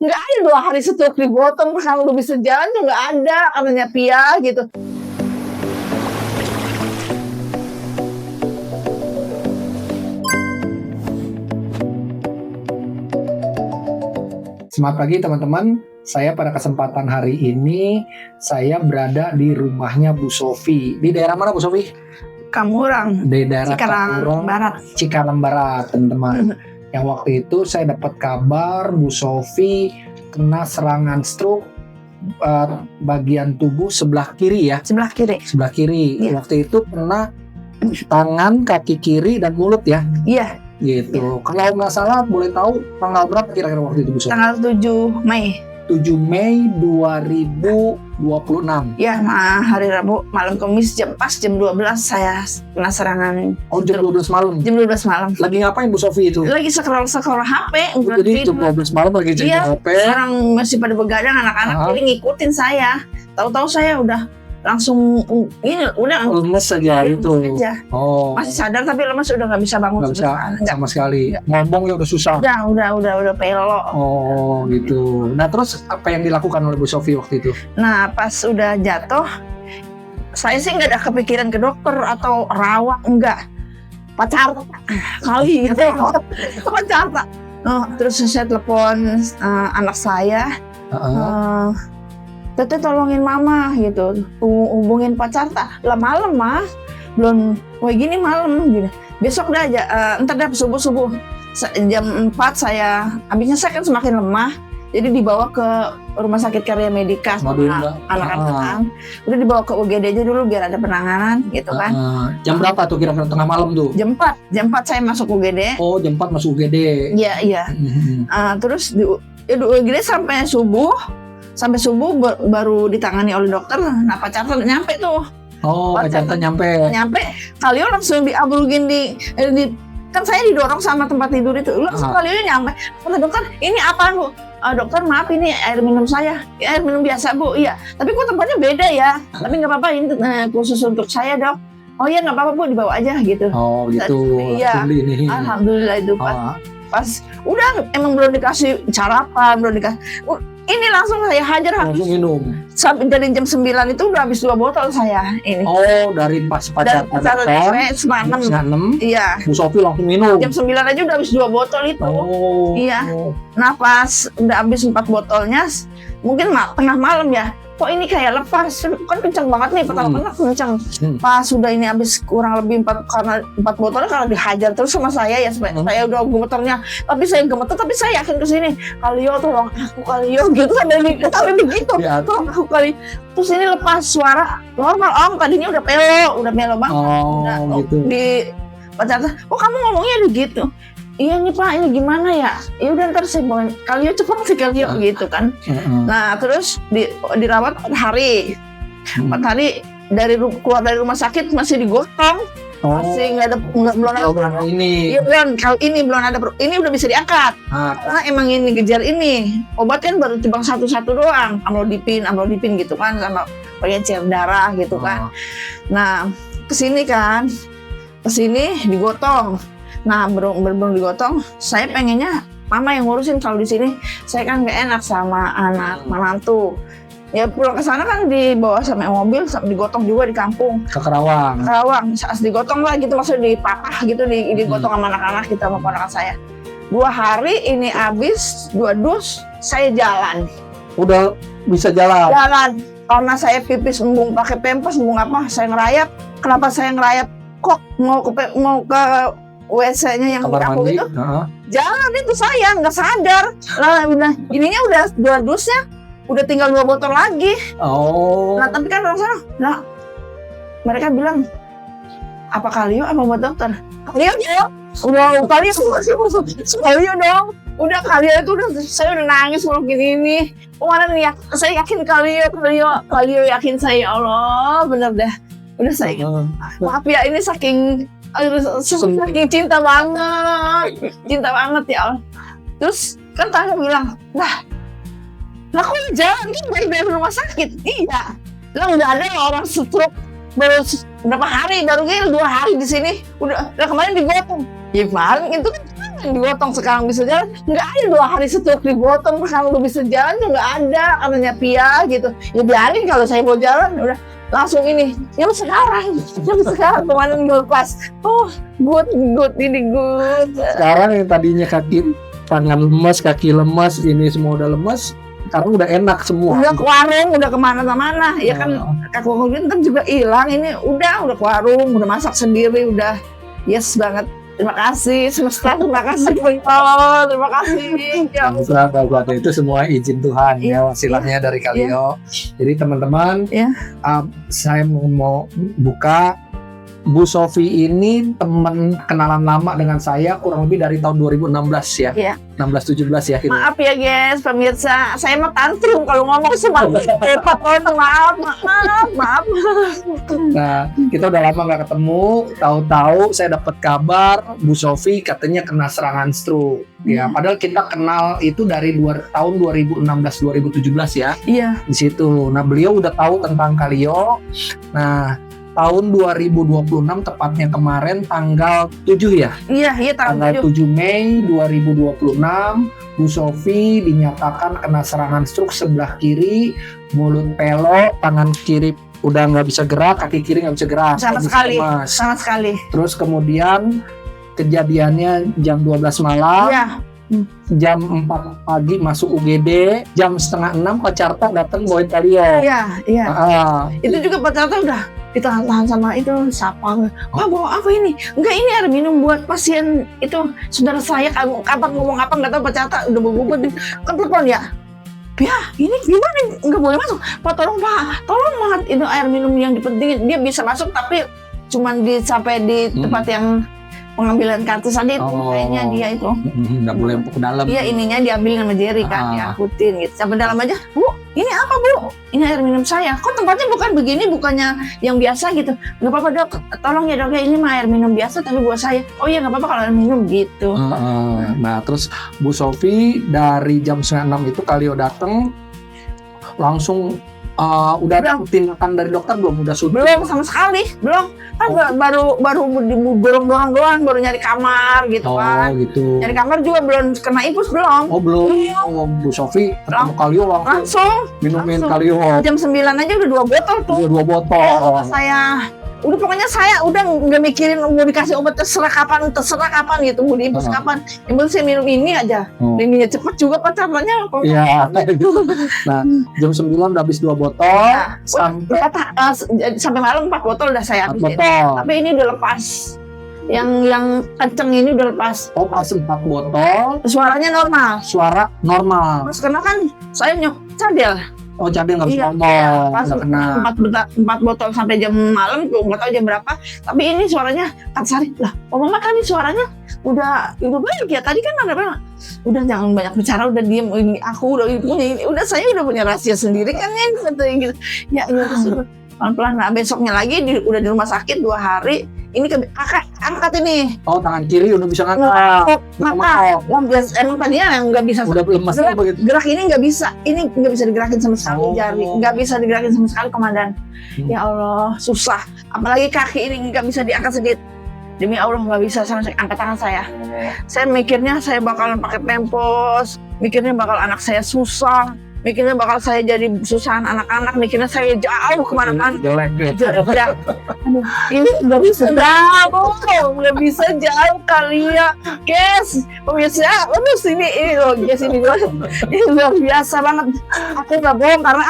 nggak ada 2 hari stroke digotong, kalau lu bisa jalan tuh nggak ada, katanya Pia gitu. Selamat pagi teman-teman, saya pada kesempatan hari ini saya berada di rumahnya Bu Sofi. Di daerah mana Bu Sofi? Kamurang, Di daerah Cikarang Kamurang, Barat. Cikarang Barat, teman-teman. Yang waktu itu saya dapat kabar Bu Sofi kena serangan stroke bagian tubuh sebelah kiri ya. Sebelah kiri. Sebelah kiri. Iya. Waktu itu kena tangan, kaki kiri dan mulut ya. Iya, Gitu. Kalau nggak salah boleh tahu tanggal berapa kira-kira waktu itu Bu Sofi? tanggal 7 Mei. 7 Mei 2026. Ya, hari Rabu malam Kamis pas jam 12 saya kena serangan. Oh, jam 12 malam. Jam 12 malam. Lagi ngapain Bu Sofi itu? Lagi scroll HP, Oh, jadi jam 12 malam lagi cek Iya. HP. Orang masih pada begadang anak-anak, Ah. jadi ngikutin saya. Tahu-tahu saya udah langsung ini udah Lemes aja itu. aja. Oh, Masih sadar tapi lemas, udah nggak bisa bangun nggak bisa Nggak. sama sekali. Ngomong ya udah susah. Udah pelo. Oh, gitu. Nah, terus apa yang dilakukan oleh Bu Sofi waktu itu? Nah, pas udah jatuh, saya sih nggak ada kepikiran ke dokter atau rawat, enggak. Pacar kali gitu. Pacar. Oh, terus saya telepon anak saya. Heeh. Tete tolongin mama gitu, hubungin pacar tak lah malam mah belum, wah gini malam gitu, besok dah aja, ntar dah subuh jam 4 saya, habisnya saya kan semakin lemah, jadi dibawa ke rumah sakit Karya Medika sama anak-anak, udah dibawa ke UGD aja dulu biar ada penanganan gitu kan. Jam berapa tuh kira-kira tengah malam tuh? Jam 4 saya masuk UGD. Oh, jam 4 masuk UGD. Iya. Terus di UGD sampai subuh baru ditangani oleh dokter. Nah, pacar nyampe tuh. Oh, pacar nyampe. Kalio langsung diabrugin di kan saya didorong sama tempat tidur itu. Langsung Kalio nyampe. Kata dokter, "Ini apa, Bu?" "Dokter, maaf ini air minum saya." "Ya, air minum biasa, Bu." "Iya. Tapi kok tempatnya beda ya?" "Tapi nggak apa-apa, ini khusus untuk saya, Dok." "Oh iya, nggak apa-apa, Bu, dibawa aja gitu." Oh, gitu. Iya. Alhamdulillah itu pas udah emang belum dikasih sarapan, belum dikasih. Ini langsung saya hajar habis. Langsung minum. Sampai dari jam 9 itu udah habis 2 botol saya ini. Oh, dari pas pacar semalam. Iya. Bu Sofi langsung minum. Jam 9 aja udah habis 2 botol itu. Oh. Iya. Nah, pas udah habis 4 botolnya, mungkin tengah malam ya. Kok ini kayak lepas, kan kencang banget nih, pertama kencang. Pas sudah ini habis kurang lebih 4 botolnya, kalau dihajar terus sama saya ya, saya udah gemeternya. Tapi saya gemeter, tapi saya yakin kesini, "Kalio tolong aku, Kalio," gitu sampai begitu. Tolong aku, Kalio. Terus ini lepas suara normal, Om, tadinya udah melo banget. Oh, gitu. Di pacar, "Oh, kamu ngomongnya begitu?" "Iya nih Pak, ini gimana ya?" "Ya udah ntar saya bawa Kalio, cepet sih Kalio," gitu kan. Nah, terus dirawat 4 hari. 4 hari keluar dari rumah sakit masih digotong. Masih belum ada ini. Iya kan, kalau ini belum ada, ini udah bisa diangkat. Karena emang ini gejar ini. Obat kan baru timbang satu-satu doang, amlodipin gitu kan, sama pengencer darah gitu kan. Nah, kesini digotong. Nah, belum digotong, saya pengennya mama yang ngurusin. Kalau di sini saya kan gak enak sama anak menantu. Ya pulang ke sana kan dibawa sama mobil, sama digotong juga di kampung. Ke Karawang. Saat digotong lah gitu, maksudnya dipapah gitu, digotong sama anak-anak kita, sama ponakan saya. 2 hari ini habis 2 dus, saya jalan. Udah bisa jalan. Karena saya pipis embung pakai pempes, embung apa, saya ngerayap. Kenapa saya ngerayap? Kok mau ke WC-nya yang di kampung itu, jalan itu saya nggak sadar. Lah udah, ininya udah 2 dusnya, udah tinggal 2 botol lagi. Oh. Nah, tapi kan orang sana, nah mereka bilang, "Apa Kalio apa buat dokter?" "Kalio ya." "Udah Kalio dong." Udah Kalio itu udah, saya udah nangis mau gini. Kemarin ya, saya yakin Kalio yakin saya, ya Allah bener dah. Udah saya, maaf ya ini saking cinta banget ya Allah. Terus kan tanya bilang, lah kok jalan kan dari rumah sakit?" "Iya." "Lah udah ada orang stroke baru berapa hari, baru 2 hari di sini, udah kemarin digotong." "Ya paling itu kan digotong sekarang bisa jalan, nggak ada 2 hari setelah digotong sekarang udah bisa jalan, nggak ada katanya Pia gitu. Ya biarin kalau saya mau jalan udah langsung ini yang sekarang kemarin gue pas good ini good. Sekarang yang tadinya tangan lemas, kaki lemas, ini semua udah lemas, sekarang udah enak semua. Udah ke warung, udah kemana-mana, ya kan kaku ntar juga hilang. Ini udah ke warung, udah masak sendiri, udah yes banget. Terima kasih semesta, terima kasih Allah, terima kasih. Ya Buat itu semua izin Tuhan ya, wasilahnya dari Kalio. Jadi teman-teman, saya mau buka. Bu Sofi ini teman kenalan lama dengan saya kurang lebih dari tahun 2016 ya. Iya. 16-17 ya. Gitu. Maaf ya guys, pemirsa, saya mah tantrum kalau ngomong sama maaf. Nah, kita udah lama nggak ketemu. Tahu-tahu saya dapat kabar Bu Sofi katanya kena serangan stroke. Ya, padahal kita kenal itu dari tahun 2016-2017 ya. Iya. Di situ. Nah, beliau udah tahu tentang Kalio. Nah, tahun 2026 tepatnya kemarin tanggal 7 ya? Iya tanggal 7 Mei 2026 Bu Sofi dinyatakan kena serangan stroke sebelah kiri, mulut pelok, tangan kiri udah nggak bisa gerak, kaki kiri nggak bisa gerak sama sekali. Terus kemudian kejadiannya jam 12 malam. Iya. Jam 4 pagi masuk UGD, jam setengah 6 Pak Carta datang bawain Kalio. Iya. Itu juga Pak Carta udah ditahan-tahan sama itu siapa? Bawa apa ini? Enggak, ini air minum buat pasien itu saudara saya. Kapan ngomong apa nggak tahu Pak Carta udah bubut kan telepon ya. Ya, ini gimana? Nggak boleh masuk. Pak, tolong banget itu air minum yang dipentingin. Dia bisa masuk tapi cuman sampai di tempat yang pengambilan kartu tadi itu kayaknya dia itu nggak boleh ke dalam. Iya, ininya diambil sama Jerry kan, diangkutin gitu. Sampai dalam aja, Bu, ini apa Bu? Ini air minum saya. Kok tempatnya bukan begini, bukannya yang biasa gitu? Nggak apa-apa dok, tolong ya dok, ini mah air minum biasa tapi buat saya. Oh iya nggak apa-apa kalau air minum gitu. Nah terus Bu Sofi dari jam 9 itu Kalio datang langsung. Udah ada tindakan dari dokter belum? Belum sama sekali, belum. Kan baru digorong doang, baru nyari kamar gitu kan. Gitu. Nyari kamar juga belum kena infus belum. Belum. Bu Sofi ketemu Kalio langsung minumin Kalio. Jam 9 aja udah 2 botol tuh. Udah 2 botol. Udah pokoknya saya udah nggak mikirin mau dikasih obat terserah kapan gitu, mau diinfus kapan. Yang penting saya minum ini aja. Ininya cepet juga Pak Cartanya. Iya. Nah, jam 9 udah habis 2 botol. Sampai malam 4 botol udah saya habisin. Tapi ini udah lepas. Yang kenceng ini udah lepas. Pas 4 botol. Suaranya normal. Suara normal. Terus karena kan saya cadel. Cadel nggak bisa ngomong. Pas 4 botol sampai jam malam, nggak tahu jam berapa. Tapi ini suaranya Sari lah. Mama tadi suaranya udah baik ya. Tadi kan ada udah jangan banyak bicara, udah diem. Ini aku udah punya ini. Udah saya udah punya rahasia sendiri kan ya gitu. Ya terus pelan-pelan. Nah besoknya lagi udah di rumah sakit 2 hari. Ini kakak angkat ini. Tangan kiri udah bisa ngangkat. Emang tadinya yang nggak bisa. Udah lemas begitu. Gerak ini nggak bisa. Ini nggak bisa digerakin sama sekali jari. Nggak bisa digerakin sama sekali komandan. Ya Allah susah. Apalagi kaki ini nggak bisa diangkat sedikit. Demi Allah nggak bisa sama angkat tangan saya. Saya mikirnya saya bakalan pakai pempos. Mikirnya bakal anak saya susah. Mikirnya bakal saya jadi susahan anak-anak, mikirnya saya jauh kemana-mana. Ini nggak bisa jauh kali ya, guys. Pemirsa, ini loh, guys ini luar biasa banget. Aku nggak bohong karena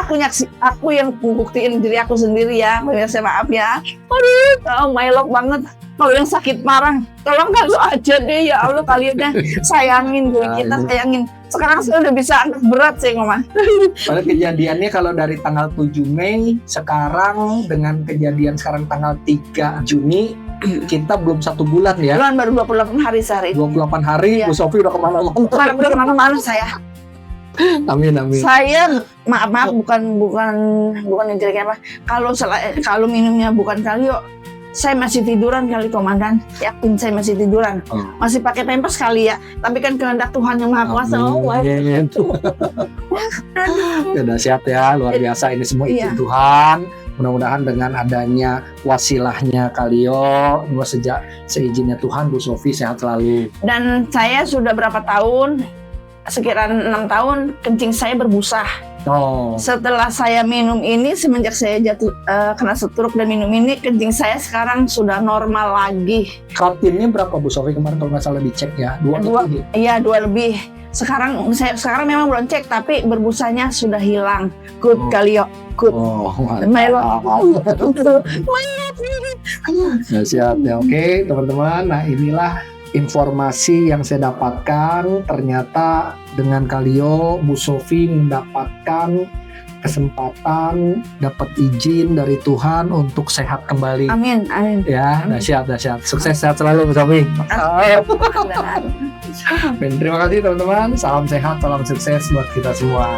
aku yang buktiin diri aku sendiri ya, pemirsa maaf ya. Aduh, my love banget. Kalau yang sakit parah, tolong Kalio aja deh ya Allah, kalian deh sayangin kita sayangin. Sekarang saya udah bisa angkat berat sih ngomong. Pada kejadiannya kalau dari tanggal 7 Mei sekarang dengan kejadian sekarang tanggal 3 Juni kita belum 1 bulan ya. Bulan baru 28 hari sehari. 28 hari, Bu Sofi udah kemana-mana. Udah kemana-mana saya. Amin. Saya maaf bukan yang jelek apa. Kalau minumnya bukan Kalio, saya masih tiduran kali komandan, yakin saya masih tiduran, masih pakai pampers kali ya, tapi kan kehendak Tuhan yang Maha Kuasa. Ya dahsyat ya, luar biasa ini semua izin Tuhan. Mudah-mudahan dengan adanya wasilahnya Kalio, seizinnya Tuhan, Bu Sofi sehat selalu. Dan saya sudah berapa tahun, sekiranya 6 tahun, kencing saya berbusa. Oh, Setelah saya minum ini, semenjak saya jatuh kena stroke dan minum ini, kencing saya sekarang sudah normal lagi. kreatinnya berapa Bu Sofi kemarin kalau nggak salah dicek ya? 2 Dua. lebih? Iya, 2 lebih. Sekarang memang belum cek, tapi berbusanya sudah hilang. Good Kalio, good. Oh, My love. Ya, siap ya. Oke teman-teman, nah inilah informasi yang saya dapatkan. Ternyata dengan Kalio, Bu Sofi mendapatkan kesempatan, dapat izin dari Tuhan untuk sehat kembali. Amin, amin. Ya, dahsyat. Sukses, sehat selalu Bu Sofi. Dan terima kasih teman-teman. Salam sehat, salam sukses buat kita semua.